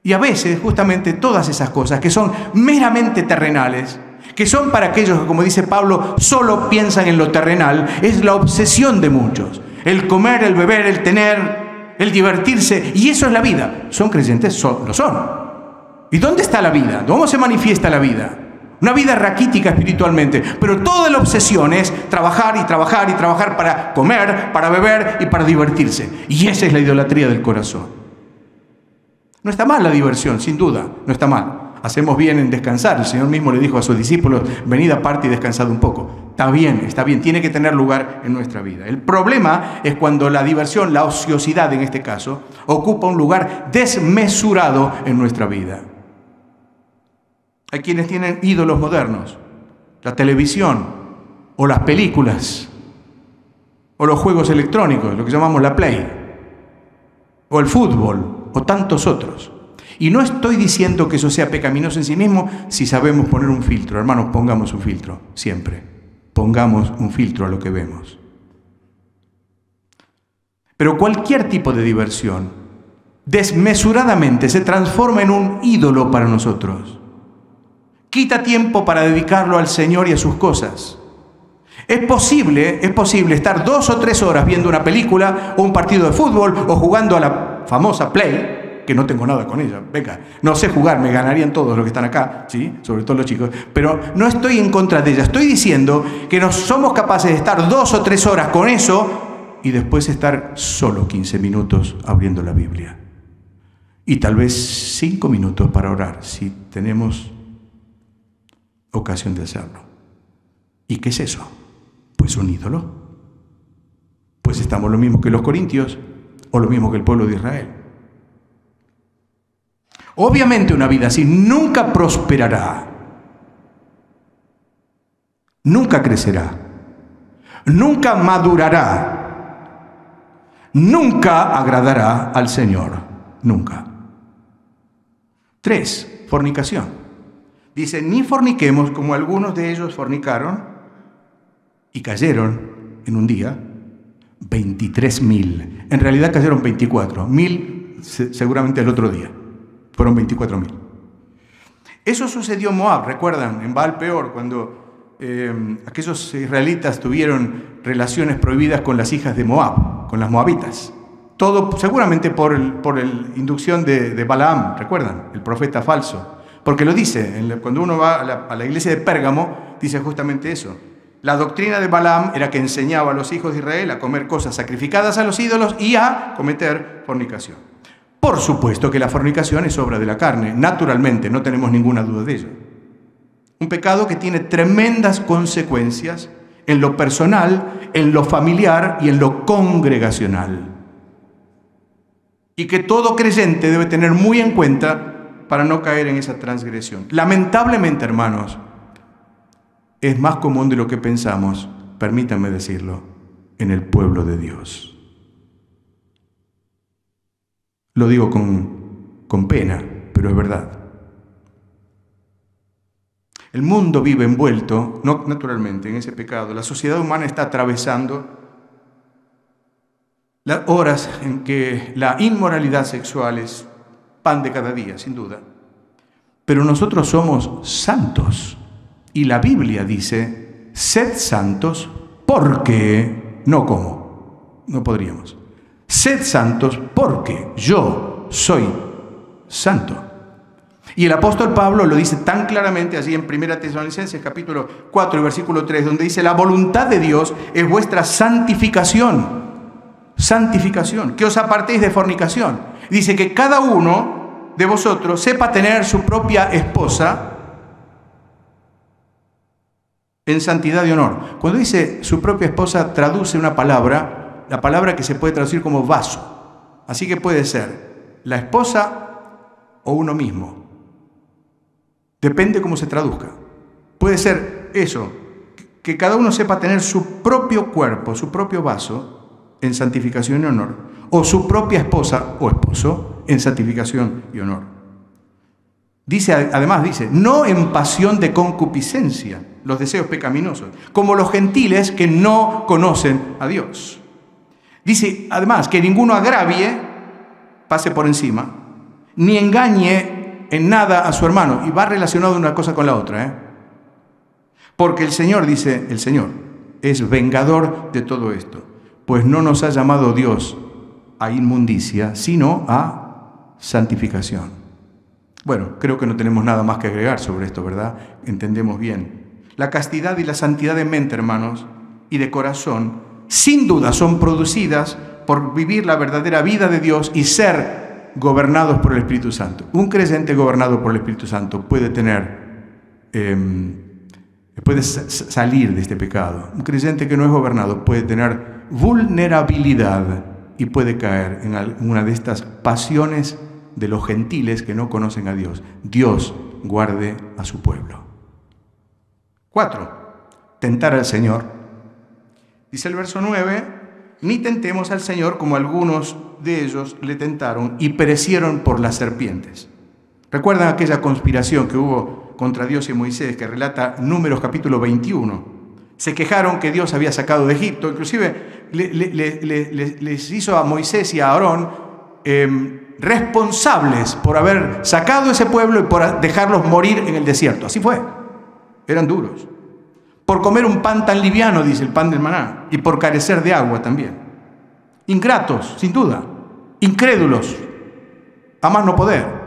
Y a veces justamente todas esas cosas que son meramente terrenales, que son para aquellos que, como dice Pablo, solo piensan en lo terrenal, es la obsesión de muchos. El comer, el beber, el tener, el divertirse, y eso es la vida. ¿Son creyentes? Lo son. ¿Y dónde está la vida? ¿Cómo se manifiesta la vida? Una vida raquítica espiritualmente, pero toda la obsesión es trabajar y trabajar y trabajar para comer, para beber y para divertirse. Y esa es la idolatría del corazón. No está mal la diversión, sin duda, no está mal. Hacemos bien en descansar. El Señor mismo le dijo a sus discípulos, venid aparte y descansad un poco. Está bien, tiene que tener lugar en nuestra vida. El problema es cuando la diversión, la ociosidad en este caso, ocupa un lugar desmesurado en nuestra vida. Hay quienes tienen ídolos modernos, la televisión, o las películas, o los juegos electrónicos, lo que llamamos la Play, o el fútbol, o tantos otros. Y no estoy diciendo que eso sea pecaminoso en sí mismo si sabemos poner un filtro. Hermanos, pongamos un filtro, siempre. Pongamos un filtro a lo que vemos. Pero cualquier tipo de diversión, desmesuradamente, se transforma en un ídolo para nosotros. Quita tiempo para dedicarlo al Señor y a sus cosas. Es posible estar 2 o 3 horas viendo una película o un partido de fútbol o jugando a la famosa Play, que no tengo nada con ella, venga, no sé jugar, me ganarían todos los que están acá, ¿sí? Sobre todo los chicos, pero no estoy en contra de ella, estoy diciendo que no somos capaces de estar 2 o 3 horas con eso y después estar solo 15 minutos abriendo la Biblia. Y tal vez 5 minutos para orar, si tenemos ocasión de hacerlo. ¿Y qué es eso? Pues un ídolo. Pues estamos lo mismo que los corintios o lo mismo que el pueblo de Israel. Obviamente una vida así nunca prosperará, nunca crecerá, nunca madurará, nunca agradará al Señor, nunca. 3, fornicación. Dice, ni forniquemos como algunos de ellos fornicaron y cayeron en un día 23.000. En realidad cayeron 24, 1.000 seguramente el otro día. Fueron 24.000. Eso sucedió en Moab, ¿recuerdan? En Baal Peor, cuando aquellos israelitas tuvieron relaciones prohibidas con las hijas de Moab, con las moabitas. Todo seguramente por la inducción de Balaam, ¿recuerdan? El profeta falso. Porque lo dice, cuando uno va a la iglesia de Pérgamo, dice justamente eso. La doctrina de Balaam era que enseñaba a los hijos de Israel a comer cosas sacrificadas a los ídolos y a cometer fornicación. Por supuesto que la fornicación es obra de la carne, naturalmente, no tenemos ninguna duda de ello. Un pecado que tiene tremendas consecuencias en lo personal, en lo familiar y en lo congregacional. Y que todo creyente debe tener muy en cuenta para no caer en esa transgresión. Lamentablemente, hermanos, es más común de lo que pensamos, permítanme decirlo, en el pueblo de Dios. Lo digo con pena, pero es verdad. El mundo vive envuelto, no naturalmente, en ese pecado. La sociedad humana está atravesando las horas en que la inmoralidad sexual es pan de cada día, sin duda. Pero nosotros somos santos. Y la Biblia dice, sed santos porque, no como, no podríamos. Sed santos porque yo soy santo. Y el apóstol Pablo lo dice tan claramente allí en 1 Tesalonicenses capítulo 4 y versículo 3, donde dice, la voluntad de Dios es vuestra santificación. Santificación, que os apartéis de fornicación. Dice que cada uno de vosotros sepa tener su propia esposa en santidad y honor. Cuando dice su propia esposa, traduce una palabra, la palabra que se puede traducir como vaso. Así que puede ser la esposa o uno mismo. Depende cómo se traduzca. Puede ser eso, que cada uno sepa tener su propio cuerpo, su propio vaso en santificación y honor, o su propia esposa o esposo en santificación y honor. Además dice, no en pasión de concupiscencia, los deseos pecaminosos, como los gentiles que no conocen a Dios. Dice, además, que ninguno agravie, pase por encima, ni engañe en nada a su hermano. Y va relacionado una cosa con la otra, Porque el Señor, dice el Señor, es vengador de todo esto, pues no nos ha llamado Dios a inmundicia, sino a santificación. Bueno, creo que no tenemos nada más que agregar sobre esto, ¿verdad? Entendemos bien. La castidad y la santidad de mente, hermanos, y de corazón, sin duda son producidas por vivir la verdadera vida de Dios y ser gobernados por el Espíritu Santo. Un creyente gobernado por el Espíritu Santo puede salir de este pecado. Un creyente que no es gobernado puede tener vulnerabilidad y puede caer en una de estas pasiones de los gentiles que no conocen a Dios. Dios guarde a su pueblo. 4. Tentar al Señor. Dice el verso 9, ni tentemos al Señor como algunos de ellos le tentaron y perecieron por las serpientes. ¿Recuerdan aquella conspiración que hubo contra Dios y Moisés que relata Números capítulo 21? Se quejaron que Dios había sacado de Egipto, inclusive les hizo a Moisés y a Aarón responsables por haber sacado ese pueblo y por dejarlos morir en el desierto. Así fue, eran duros. Por comer un pan tan liviano, dice el pan del maná, y por carecer de agua también. Ingratos, sin duda, incrédulos, a más no poder.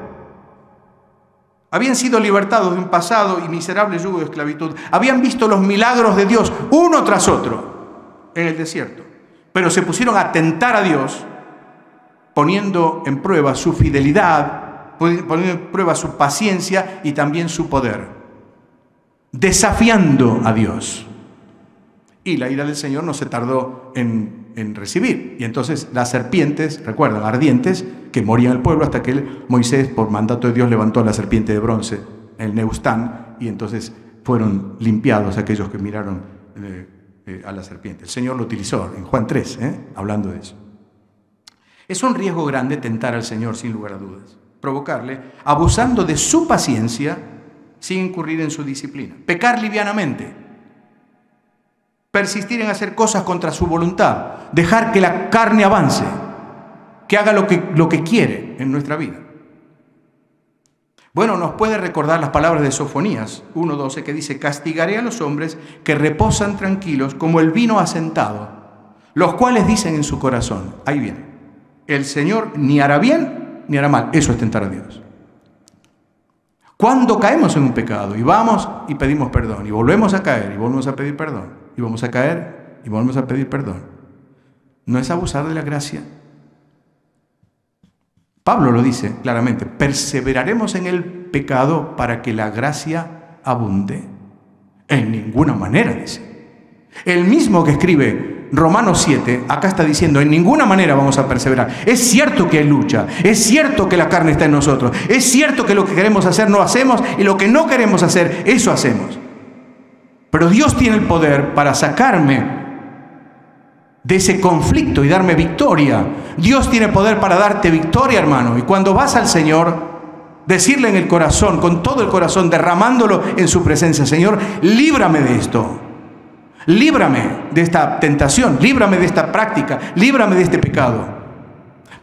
Habían sido libertados de un pasado y miserable yugo de esclavitud. Habían visto los milagros de Dios uno tras otro en el desierto, pero se pusieron a tentar a Dios, poniendo en prueba su fidelidad, poniendo en prueba su paciencia y también su poder. Desafiando a Dios. Y la ira del Señor no se tardó en recibir. Y entonces las serpientes, recuerdan, ardientes, que morían el pueblo hasta que Moisés, por mandato de Dios, levantó a la serpiente de bronce, el Neustán, y entonces fueron limpiados aquellos que miraron a la serpiente. El Señor lo utilizó en Juan 3, hablando de eso. Es un riesgo grande tentar al Señor, sin lugar a dudas. Provocarle, abusando de su paciencia, sin incurrir en su disciplina. Pecar livianamente. Persistir en hacer cosas contra su voluntad. Dejar que la carne avance. Que haga lo que quiere en nuestra vida. Bueno, nos puede recordar las palabras de Sofonías 1:12 que dice: castigaré a los hombres que reposan tranquilos como el vino asentado, los cuales dicen en su corazón, ahí viene, el Señor ni hará bien ni hará mal. Eso es tentar a Dios. Cuando caemos en un pecado y vamos y pedimos perdón y volvemos a caer y volvemos a pedir perdón y vamos a caer y volvemos a pedir perdón, ¿no es abusar de la gracia? Pablo lo dice claramente: perseveraremos en el pecado para que la gracia abunde. En ninguna manera, dice. El mismo que escribe Romanos 7, acá está diciendo, en ninguna manera vamos a perseverar. Es cierto que hay lucha, es cierto que la carne está en nosotros, es cierto que lo que queremos hacer no hacemos y lo que no queremos hacer, eso hacemos. Pero Dios tiene el poder para sacarme de ese conflicto y darme victoria. Dios tiene poder para darte victoria, hermano. Y cuando vas al Señor, decirle en el corazón, con todo el corazón, derramándolo en su presencia: Señor, líbrame de esto. Líbrame de esta tentación, líbrame de esta práctica, líbrame de este pecado.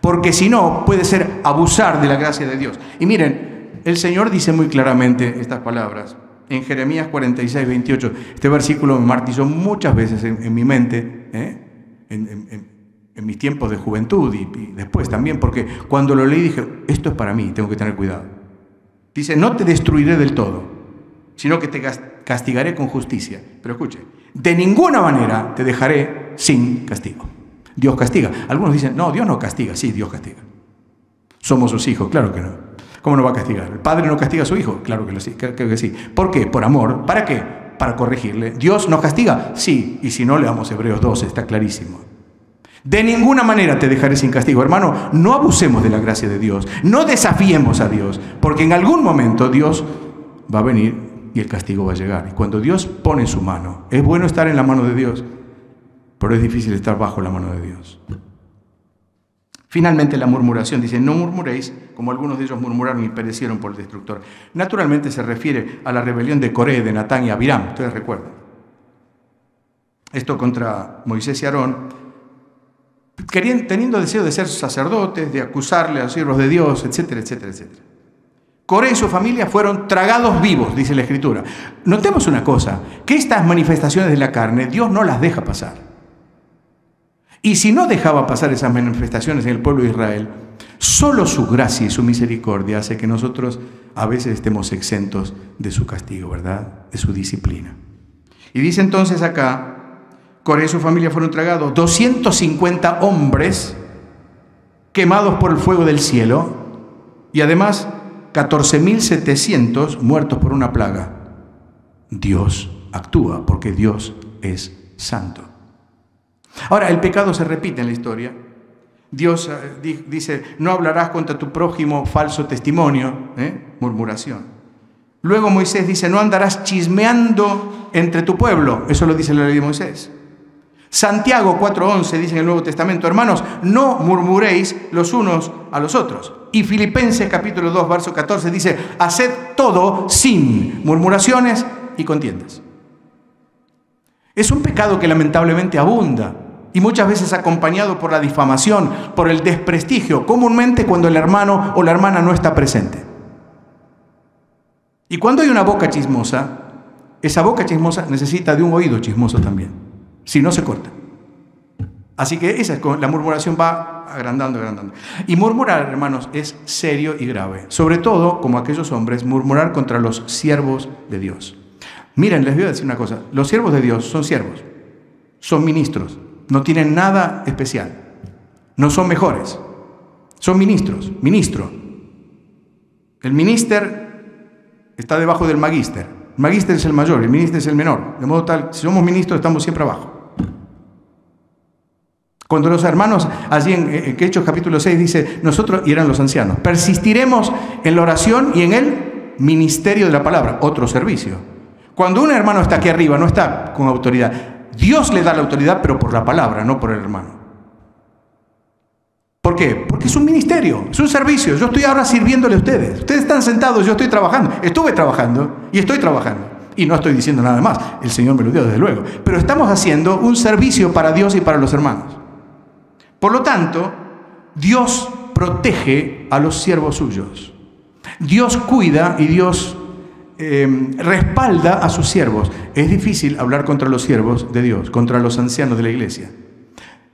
Porque si no, puede ser abusar de la gracia de Dios. Y miren, el Señor dice muy claramente estas palabras en Jeremías 46:28. Este versículo me martilló muchas veces en mi mente, en mis tiempos de juventud y después también, porque cuando lo leí dije, esto es para mí, tengo que tener cuidado. Dice: no te destruiré del todo, sino que te castigaré con justicia. Pero escuche, de ninguna manera te dejaré sin castigo. Dios castiga. Algunos dicen, no, Dios no castiga. Sí, Dios castiga. Somos sus hijos, claro que no. ¿Cómo no va a castigar? ¿El padre no castiga a su hijo? Claro que sí. ¿Por qué? Por amor. ¿Para qué? Para corregirle. ¿Dios nos castiga? Sí. Y si no, leamos Hebreos 12, está clarísimo. De ninguna manera te dejaré sin castigo. Hermano, no abusemos de la gracia de Dios. No desafiemos a Dios, porque en algún momento Dios va a venir y el castigo va a llegar. Y cuando Dios pone su mano, es bueno estar en la mano de Dios, pero es difícil estar bajo la mano de Dios. Finalmente, la murmuración. Dice: no murmuréis como algunos de ellos murmuraron y perecieron por el destructor. Naturalmente se refiere a la rebelión de Coré, de Natán y Abiram. Ustedes recuerdan. Esto contra Moisés y Aarón, teniendo deseo de ser sacerdotes, de acusarle a los siervos de Dios, etcétera, etcétera, etcétera. Coré y su familia fueron tragados vivos, dice la Escritura. Notemos una cosa, que estas manifestaciones de la carne, Dios no las deja pasar. Y si no dejaba pasar esas manifestaciones en el pueblo de Israel, solo su gracia y su misericordia hace que nosotros a veces estemos exentos de su castigo, ¿verdad? De su disciplina. Y dice entonces acá, Coré y su familia fueron tragados, 250 hombres quemados por el fuego del cielo, y además 14.700 muertos por una plaga. Dios actúa porque Dios es santo. Ahora, el pecado se repite en la historia. Dios dice, no hablarás contra tu prójimo falso testimonio, murmuración. Luego Moisés dice, no andarás chismeando entre tu pueblo. Eso lo dice la ley de Moisés. Santiago 4:11 dice en el Nuevo Testamento, hermanos, no murmuréis los unos a los otros. Y Filipenses capítulo 2, verso 14 dice, haced todo sin murmuraciones y contiendas. Es un pecado que lamentablemente abunda y muchas veces acompañado por la difamación, por el desprestigio, comúnmente cuando el hermano o la hermana no está presente. Y cuando hay una boca chismosa, esa boca chismosa necesita de un oído chismoso también, si no se corta. Así que la murmuración va agrandando. Y murmurar, hermanos, es serio y grave. Sobre todo, como aquellos hombres, murmurar contra los siervos de Dios. Miren, les voy a decir una cosa. Los siervos de Dios son siervos, son ministros, no tienen nada especial, no son mejores, son ministros, ministro. El minister está debajo del magíster. El magíster es el mayor, el ministro es el menor. De modo tal, si somos ministros, estamos siempre abajo. Cuando los hermanos, allí en Hechos capítulo 6 dice, nosotros, y eran los ancianos, persistiremos en la oración y en el ministerio de la palabra, otro servicio. Cuando un hermano está aquí arriba, no está con autoridad, Dios le da la autoridad, pero por la palabra, no por el hermano. ¿Por qué? Porque es un ministerio, es un servicio. Yo estoy ahora sirviéndole a ustedes. Ustedes están sentados, yo estoy trabajando. Estuve trabajando y estoy trabajando. Y no estoy diciendo nada más, el Señor me lo dio desde luego. Pero estamos haciendo un servicio para Dios y para los hermanos. Por lo tanto, Dios protege a los siervos suyos. Dios cuida y Dios respalda a sus siervos. Es difícil hablar contra los siervos de Dios, contra los ancianos de la iglesia.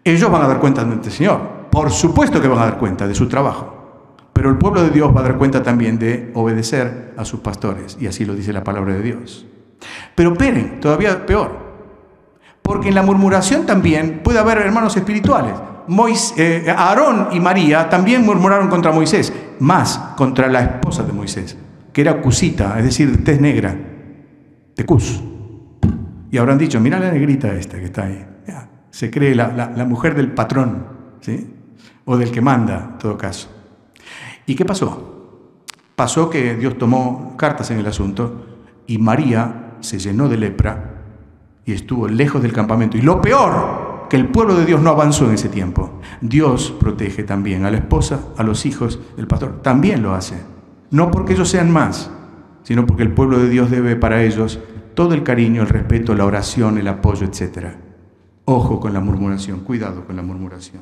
Ellos van a dar cuenta ante el Señor. Por supuesto que van a dar cuenta de su trabajo. Pero el pueblo de Dios va a dar cuenta también de obedecer a sus pastores. Y así lo dice la palabra de Dios. Pero esperen, todavía peor. Porque en la murmuración también puede haber hermanos espirituales. Aarón y María también murmuraron contra Moisés, más contra la esposa de Moisés, que era Cusita, es decir, de tez negra, de Cus. Y habrán dicho, mira la negrita esta que está ahí. Ya, se cree la mujer del patrón, ¿sí? O del que manda, en todo caso. ¿Y qué pasó? Pasó que Dios tomó cartas en el asunto y María se llenó de lepra y estuvo lejos del campamento. Y lo peor, que el pueblo de Dios no avanzó en ese tiempo. Dios protege también a la esposa, a los hijos del pastor. También lo hace. No porque ellos sean más, sino porque el pueblo de Dios debe para ellos todo el cariño, el respeto, la oración, el apoyo, etc. Ojo con la murmuración, cuidado con la murmuración.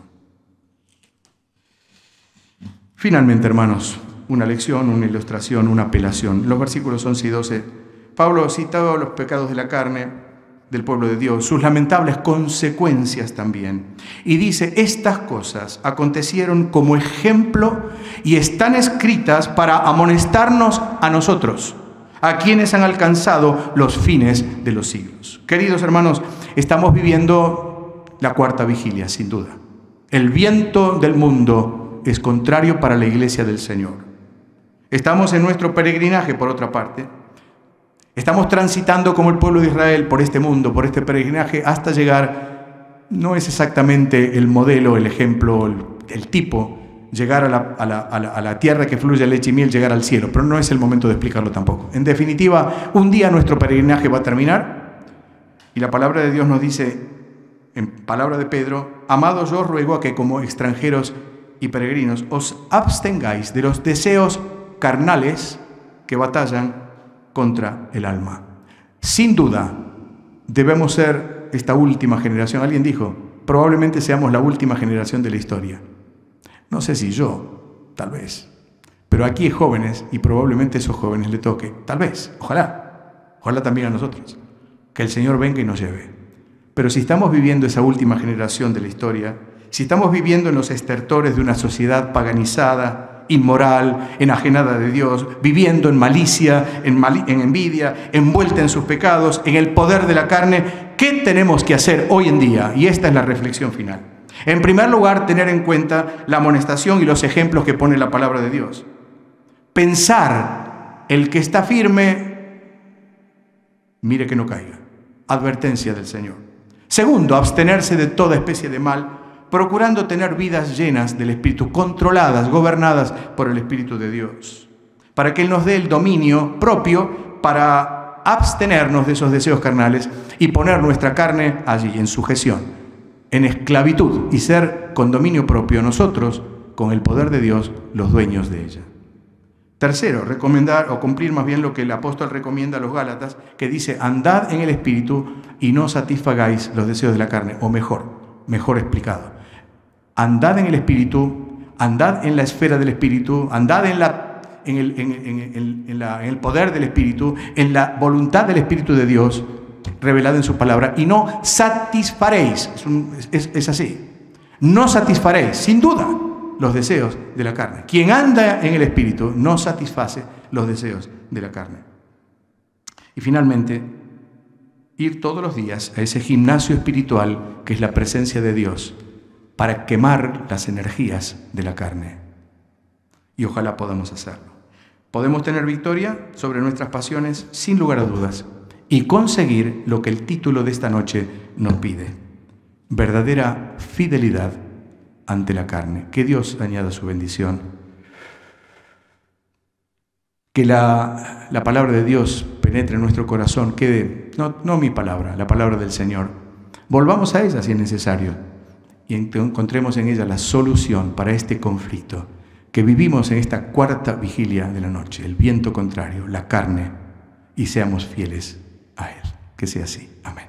Finalmente, hermanos, una lección, una ilustración, una apelación. Los versículos 11 y 12. Pablo citaba los pecados de la carne del pueblo de Dios, sus lamentables consecuencias también. Y dice, estas cosas acontecieron como ejemplo y están escritas para amonestarnos a nosotros, a quienes han alcanzado los fines de los siglos. Queridos hermanos, estamos viviendo la cuarta vigilia, sin duda. El viento del mundo es contrario para la iglesia del Señor. Estamos en nuestro peregrinaje, por otra parte. Estamos transitando como el pueblo de Israel por este mundo, por este peregrinaje, hasta llegar, no es exactamente el modelo, el ejemplo, el tipo, llegar a la tierra que fluye leche y miel, llegar al cielo, pero no es el momento de explicarlo tampoco. En definitiva, un día nuestro peregrinaje va a terminar y la palabra de Dios nos dice, en palabra de Pedro, amados, yo os ruego a que como extranjeros y peregrinos os abstengáis de los deseos carnales que batallan contra el alma. Sin duda, debemos ser esta última generación. Alguien dijo, probablemente seamos la última generación de la historia. No sé si yo, tal vez, Pero aquí hay jóvenes, y probablemente a esos jóvenes le toque, tal vez, ojalá también a nosotros, que el Señor venga y nos lleve. Pero si estamos viviendo esa última generación de la historia, si estamos viviendo en los estertores de una sociedad paganizada, inmoral, enajenada de Dios, viviendo en malicia, en envidia, envuelta en sus pecados, en el poder de la carne, ¿qué tenemos que hacer hoy en día? Y esta es la reflexión final. En primer lugar, tener en cuenta la amonestación y los ejemplos que pone la palabra de Dios. Pensar, el que está firme, mire que no caiga. Advertencia del Señor. Segundo, abstenerse de toda especie de mal, procurando tener vidas llenas del Espíritu, controladas, gobernadas por el Espíritu de Dios, para que Él nos dé el dominio propio para abstenernos de esos deseos carnales y poner nuestra carne allí, en sujeción, en esclavitud, y ser con dominio propio nosotros, con el poder de Dios, los dueños de ella. Tercero, recomendar o cumplir más bien lo que el apóstol recomienda a los Gálatas, que dice: andad en el Espíritu y no satisfagáis los deseos de la carne, o mejor explicado. Andad en el Espíritu, andad en la esfera del Espíritu, andad en el poder del Espíritu, en la voluntad del Espíritu de Dios, revelada en su palabra, y no satisfaréis, es así, no satisfaréis, sin duda, los deseos de la carne. Quien anda en el Espíritu no satisface los deseos de la carne. Y finalmente, ir todos los días a ese gimnasio espiritual que es la presencia de Dios para quemar las energías de la carne. Y ojalá podamos hacerlo. Podemos tener victoria sobre nuestras pasiones sin lugar a dudas y conseguir lo que el título de esta noche nos pide: verdadera fidelidad ante la carne. Que Dios añada su bendición. Que la palabra de Dios penetre en nuestro corazón, quede, no mi palabra, la palabra del Señor. Volvamos a ella si es necesario y encontremos en ella la solución para este conflicto que vivimos en esta cuarta vigilia de la noche, el viento contrario, la carne, y seamos fieles a Él. Que sea así. Amén.